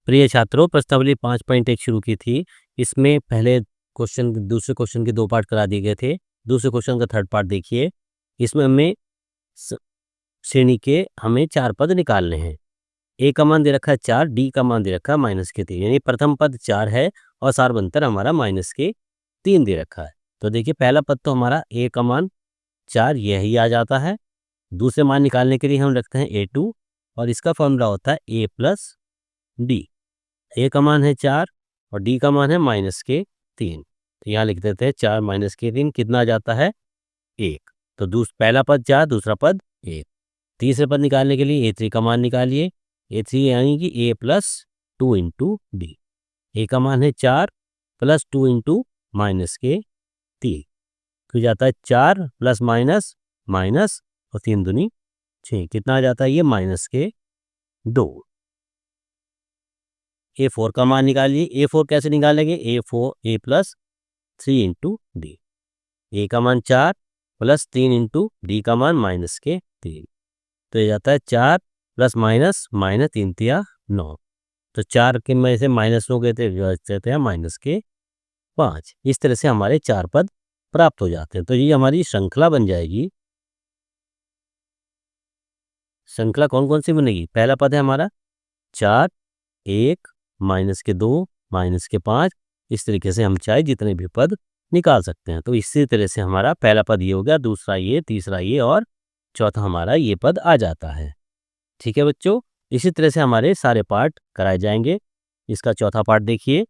प्रिय छात्रों, प्रश्नावली 5.1 शुरू की थी। इसमें पहले क्वेश्चन दूसरे क्वेश्चन के 2 पार्ट करा दिए गए थे। दूसरे क्वेश्चन का थर्ड पार्ट देखिए। इसमें हमें श्रेणी के हमें 4 पद निकालने हैं। ए का मान दे रखा है 4, डी का मान दे रखा है -3, यानी प्रथम पद 4 है और सारवंतर हमारा -3 दे रखा है। तो देखिए पहला पद तो हमारा ए का मान 4 यही आ जाता है। दूसरे मान निकालने के लिए हम रखते हैं A2 और इसका फॉर्मूला होता है A प्लस डी। ए का मान है 4 और डी का मान है -3। तो यहाँ लिख देते हैं 4 -3 कितना आ जाता है 1। तो पहला पद 4, दूसरा पद 1। तीसरे पद निकालने के लिए A3 का मान निकालिए। A3 यानी कि A plus 2 into D. A का मान है 4 प्लस 2 इंटू -3 तो जाता है 4 प्लस माइनस माइनस और 3 दूनी 6 कितना आ जाता है ये -2। A4 का मान निकालिए। A4 कैसे निकालेंगे? A plus 3 into D. A का मान 4 प्लस 3 इंटू डी का मान -3 तो ये जाता है 4 प्लस माइनस माइनस 3 तिया 9। तो 4 के में से -9 गए थे जाते हैं -5। इस तरह से हमारे 4 पद प्राप्त हो जाते हैं। तो ये हमारी श्रृंखला बन जाएगी। श्रृंखला कौन कौन सी बनेगी? पहला पद है हमारा 4, 1, -2, -5। इस तरीके से हम चाहे जितने भी पद निकाल सकते हैं। तो इसी तरह से हमारा पहला पद ये हो गया, दूसरा ये, तीसरा ये और चौथा हमारा ये पद आ जाता है। ठीक है बच्चों, इसी तरह से हमारे सारे पार्ट कराए जाएंगे। इसका चौथा पार्ट देखिए।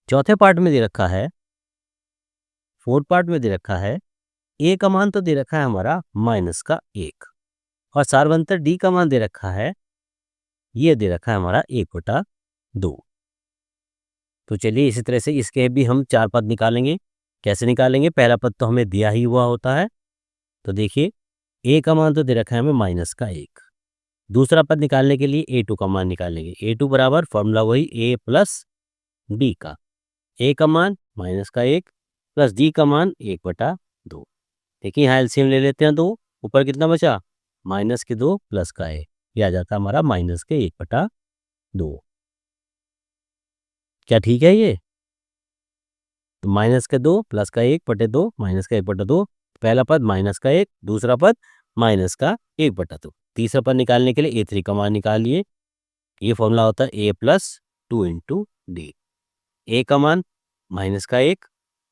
चौथे पार्ट में दे रखा है, फोर्थ पार्ट में दे रखा है ए का मान तो दे रखा है हमारा -1 और सारवंतर डी का मान दे रखा है, ये दे रखा है हमारा 1/2। तो चलिए इसी तरह से इसके भी हम 4 पद निकालेंगे। कैसे निकालेंगे? पहला पद तो हमें दिया ही हुआ होता है। तो देखिए ए का मान तो दे रखा है हमें -1। दूसरा पद निकालने के लिए A2 का मान निकालेंगे। A2 बराबर फॉर्मूला वही A प्लस डी का। ए का मान -1 प्लस डी का मान 1/2। देखिए यहाँ एलसीएम ले लेते हैं 2, ऊपर कितना बचा -2 प्लस का है, ये आ जाता है हमारा -1/2। क्या ठीक है ये? तो -2 प्लस का 1/2 -1/2। पहला पद -1, दूसरा पद -1/2। तीसरा पद निकालने के लिए A3 का मान निकालिए। ये फॉर्मूला होता है A plus 2 into D. A का मान -1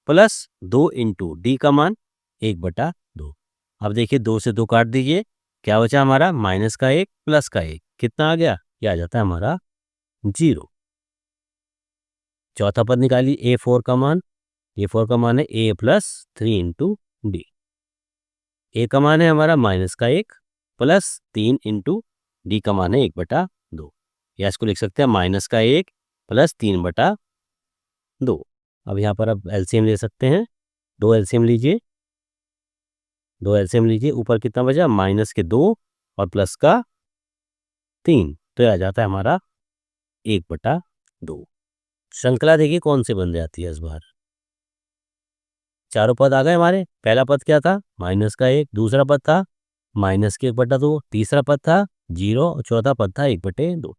प्लस 2 इंटू डी का मान 1/2। अब देखिए 2 से 2 काट दीजिए, क्या बचा हमारा -1 प्लस का 1 कितना आ गया? ये आ जाता है हमारा 0। चौथा पद निकालिए A4 का मान। A4 का मान है A plus 3 into D. A का मान है हमारा -1 प्लस 3 इंटू डी का मान है 1/2, या इसको लिख सकते हैं -1 प्लस 3/2। अब यहाँ पर अब एलसीएम ले सकते हैं। 2 एलसीएम लीजिए, 2 एलसीएम लीजिए। ऊपर कितना बचा? -2 और प्लस का 3 तो यह आ जाता है हमारा 1/2। श्रृंखला देखिए कौन से बन जाती है इस बार। चारों पद आ गए हमारे। पहला पद क्या था? -1, दूसरा पद था -1/2, तीसरा पद था 0 और चौथा पद था 1/2।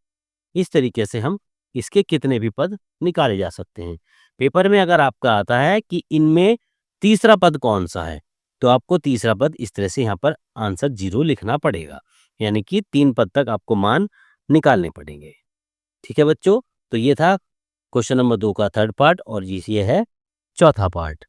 इस तरीके से हम इसके कितने भी पद निकाले जा सकते हैं। पेपर में अगर आपका आता है कि इनमें तीसरा पद कौन सा है, तो आपको तीसरा पद इस तरह से यहाँ पर आंसर 0 लिखना पड़ेगा, यानी कि 3 पद तक आपको मान निकालने पड़ेंगे। ठीक है बच्चों, तो ये था क्वेश्चन नंबर 2 का थर्ड पार्ट और ये है चौथा पार्ट।